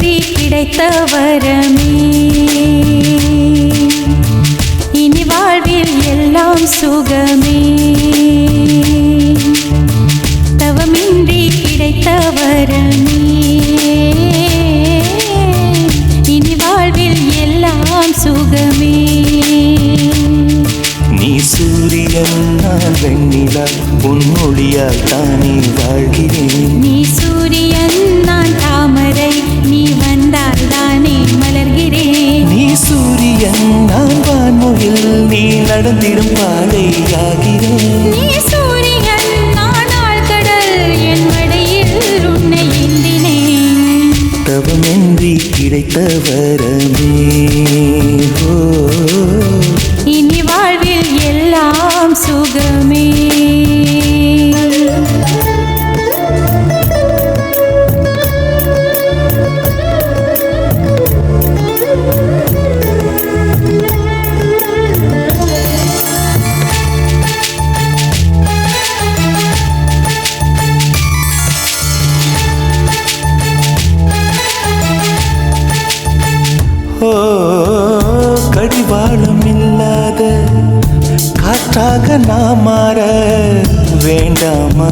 தவமின்றி கிடைத்த வரமே இனி வாழ்வில் எல்லாம் சுகமே தவமின்றி கிடைத்த வரமே இனி வாழ்வில் எல்லாம் சுகமே நீ சூரியன் நான் வெண்ணிலா உன் மொழியால் தானே வாழ்கிறேன் நீ சூரியன் நான் தாமரை நீ வந்தால் தானே மலர்கிறேன் நீ சூரியன் நான் வான்மொழில் நீ நடந்திடும் பாதையாகிறேன் நீ சூரியன் நான் ஆழ்கடல் என் மடியில் உன்னை ஏந்தினேன் தவமின்றி கிடைத்த வரமே இனி வாழ்வில் எல்லாம் சுகமே கடிவாளம் இல்லாத காற்றாக நான் மாற வேண்டாமா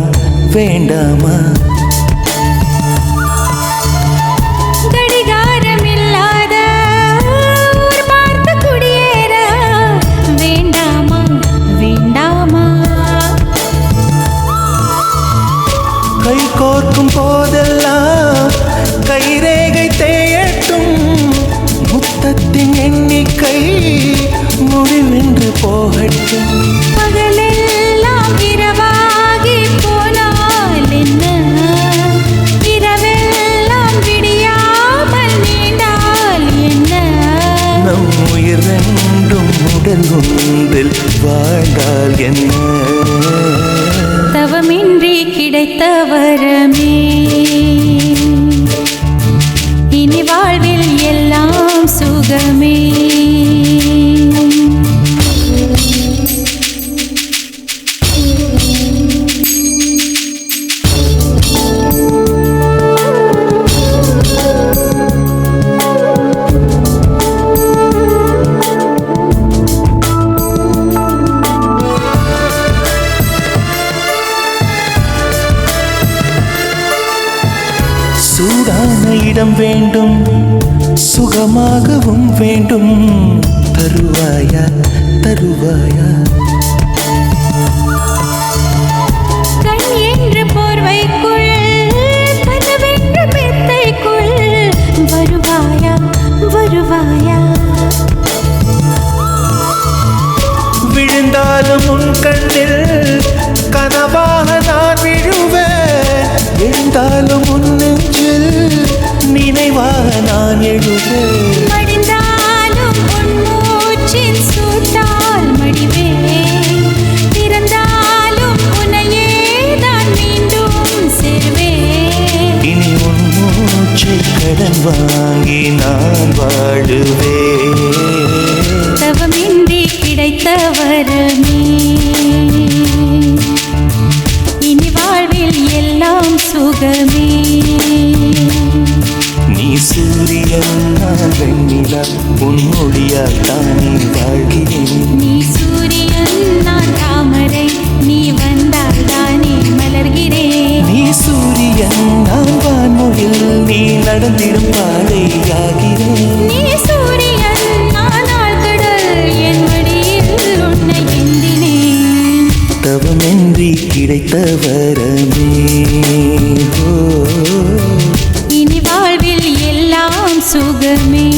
வேண்டாமா கடிகாரம் இல்லாத ஊர் பார்த்து குடியேற வேண்டாமா வேண்டாமா கை கோர்க்கும் போதெல்லாம் கைரேகை தேயட்டும் முத்தத்தின் எண்ணிக்கை முடிவென்று போகட்டும் பகலெல்லாம் இரவாகி போனால் என்ன இரவெல்லாம் விடியாமல் நீண்டால் என்ன நம் உயிர் ரெண்டும் உடல் ஒன்றில் வாழ்ந்தால் என்ன தவமின்றி கிடைத்த வரமே இனி வாழ்வில் எல்லாம் சுகமே சூடான இடம் வேண்டும் சுகமாகவும் வேண்டும் தருவாயா தருவாயா கண் என்ற போர்வைக்குள் கனவென்ற மெத்தைக்குள் வருவாயா வருவாயா விழுந்தாலும் உன் கண்ணில் கனவாக நான் விழுவேன் எழுந்தாலும் உன் நெஞ்சில் நினைவாக நான் எழுவேன் மடிந்தாலும் உன் மூச்சின் சூட்டால் மடிவேன் திறந்தாலும் உன்னையே நான் மீண்டும் சேர்வேன் இனி உன் மூச்சை கடன் வாங்கி நான் வாழுவேன் தவமின்றி கிடைத்த வரமே இனி வாழ்வில் எல்லாம் சுகமே நீ சூரியன் நான் வெண்ணிலா உன் மொழியால் தானே வாழ்கிறேன் நீ சூரியன் நான் தாமரை நீ வந்தால் தானே மலர்கிறேன் நீ சூரியன் நான் வான்மொழில் நீ நடந்திடும் பாதையாகிறேன் நீ சூரியன் நான் ஆழ்கடல் என் மடியில் உன்னை ஏந்தினேன் தவமின்றி கிடைத்த வரமே இனி வாழ்வில் எல்லாம் சுகமே